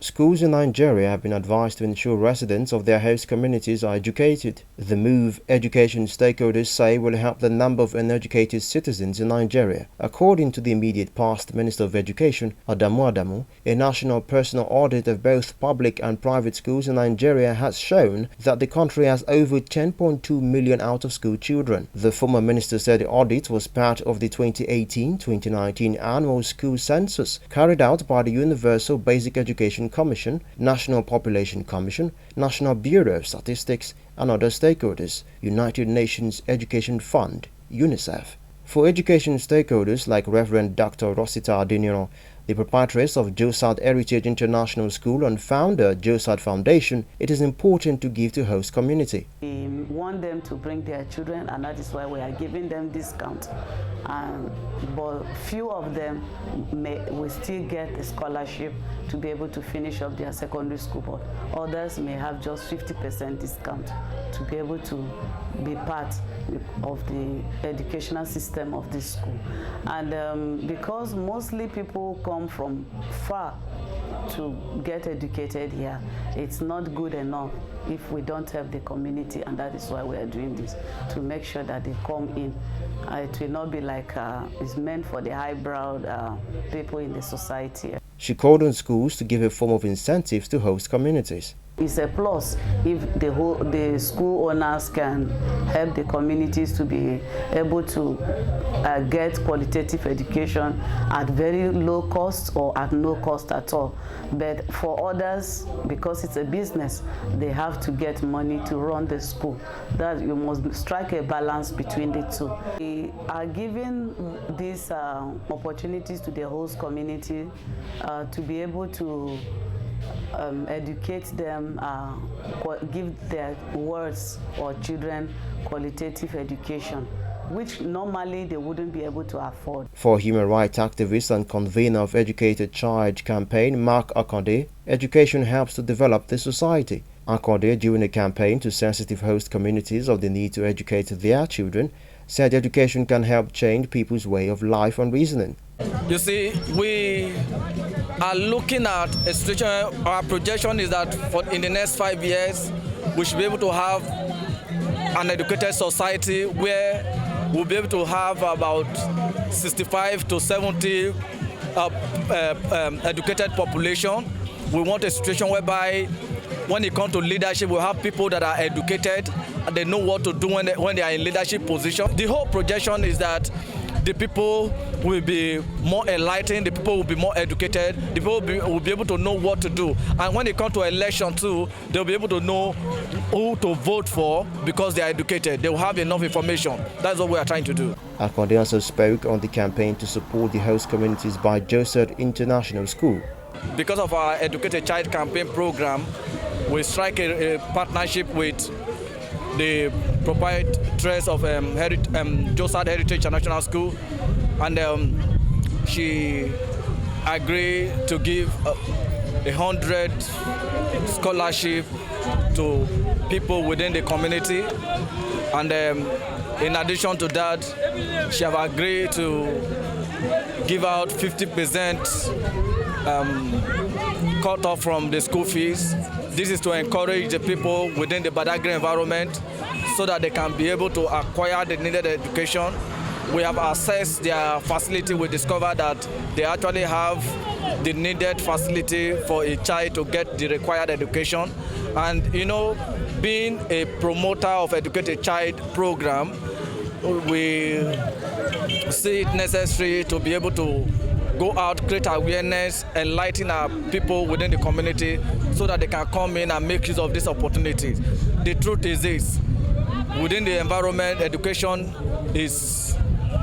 Schools in Nigeria have been advised to ensure residents of their host communities are educated. The move, education stakeholders say, will help the number of uneducated citizens in Nigeria. According to the immediate past Minister of Education, Adamu, a national personal audit of both public and private schools in Nigeria has shown that the country has over 10.2 million out-of-school children. The former minister said the audit was part of the 2018-2019 annual school census carried out by the Universal Basic Education Commission, National Population Commission, National Bureau of Statistics, and other stakeholders, United Nations Education Fund, UNICEF. For education stakeholders like Reverend Dr. Rosita Adeniran, the proprietress of JOSAD Heritage International School and founder JOSAD Foundation, it is important to give to host community. We want them to bring their children, and that is why we are giving them discount. But few of them will still get a scholarship to be able to finish up their secondary school, but others may have just 50% discount to be able to be part of the educational system of this school. And because mostly people come from far to get educated here, it's not good enough if we don't have the community, and that is why we are doing this, to make sure that they come in. It will not be like it's meant for the highbrow people in the society. She called on schools to give a form of incentives to host communities. It's a plus if the school owners can help the communities to be able to get qualitative education at very low cost or at no cost at all. But for others, because it's a business, they have to get money to run the school. That you must strike a balance between the two. We are giving these opportunities to the host community to be able to educate them, give their wards or children qualitative education, which normally they wouldn't be able to afford. For human rights activist and convener of Educated Child campaign, Mark Akande, education helps to develop the society. Akande, during a campaign to sensitive host communities of the need to educate their children, said education can help change people's way of life and reasoning. You see, we are looking at a situation. Our projection is that in the next 5 years, we should be able to have an educated society where we'll be able to have about 65 to 70 educated population. We want a situation whereby when it comes to leadership, we have people that are educated and they know what to do when they are in leadership position. The whole projection is that the people will be more enlightened, the people will be more educated, the people will be able to know what to do. And when it comes to election too, they'll be able to know who to vote for because they are educated. They will have enough information. That's what we are trying to do. Akande also spoke on the campaign to support the host communities by JOSAD International School. Because of our Educated Child campaign program, we strike a partnership with the proprietress of JOSAD Heritage International School, and she agreed to give 100 scholarship to people within the community, and in addition to that, she have agreed to give out 50% cut off from the school fees. This is to encourage the people within the Badagry environment so that they can be able to acquire the needed education. We have assessed their facility. We discovered that they actually have the needed facility for a child to get the required education. And you know, being a promoter of Educated Child program, we see it necessary to be able to go out, create awareness, enlighten our people within the community so that they can come in and make use of these opportunities. The truth is this: within the environment, education is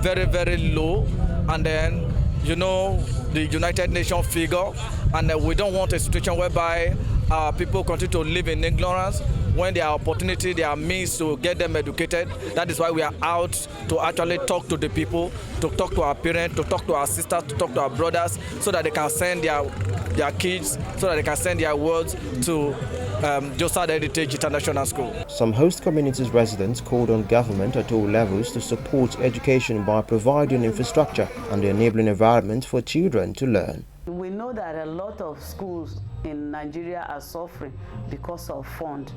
very, very low, and then, you know, the United Nations figure, and we don't want a situation whereby our people continue to live in ignorance when there are opportunity, there are means to get them educated. That is why we are out to actually talk to the people, to talk to our parents, to talk to our sisters, to talk to our brothers, so that they can send their kids, so that they can send their words to JOSAD Heritage International School. Some host communities residents called on government at all levels to support education by providing infrastructure and the enabling environment for children to learn. We know know that a lot of schools in Nigeria are suffering because of fund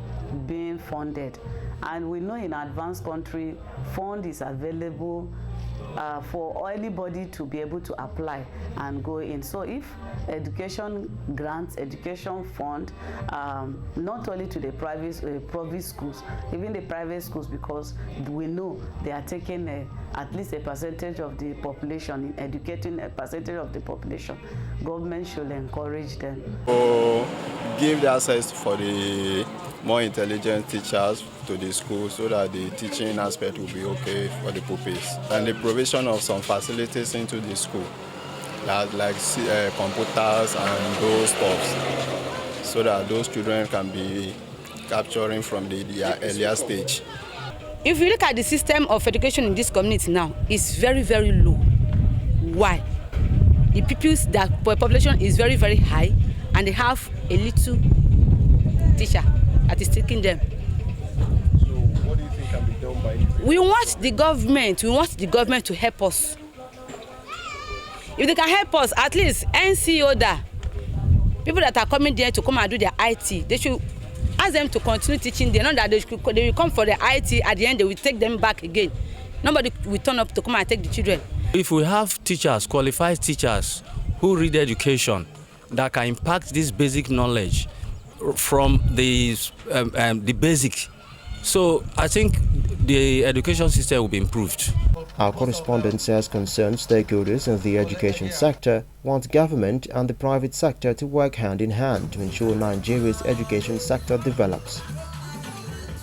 being funded. And we know in advanced country, fund is available for anybody to be able to apply and go in. So if education grants, education fund, not only to the private schools, even the private schools, because we know they are taking at least a percentage of the population, in educating a percentage of the population, government should encourage them. Give the access for the more intelligent teachers to the school so that the teaching aspect will be okay for the pupils. And the provision of some facilities into the school, like computers and those stuffs, so that those children can be capturing from the earlier stage. If you look at the system of education in this community now, it's very, very low. Why? The pupils, that population is very, very high, and they have a little teacher that is taking them. So what do you think can be done by it? We want the government to help us. If they can help us, at least NCO, people that are coming there to come and do their IT, they should ask them to continue teaching. They know that they will come for the IT, at the end they will take them back again. Nobody will turn up to come and take the children. If we have teachers, qualified teachers who read education that can impact this basic knowledge from the basic, so I think the education system will be improved. Our correspondent says concerned stakeholders in the education sector want government and the private sector to work hand in hand to ensure Nigeria's education sector develops.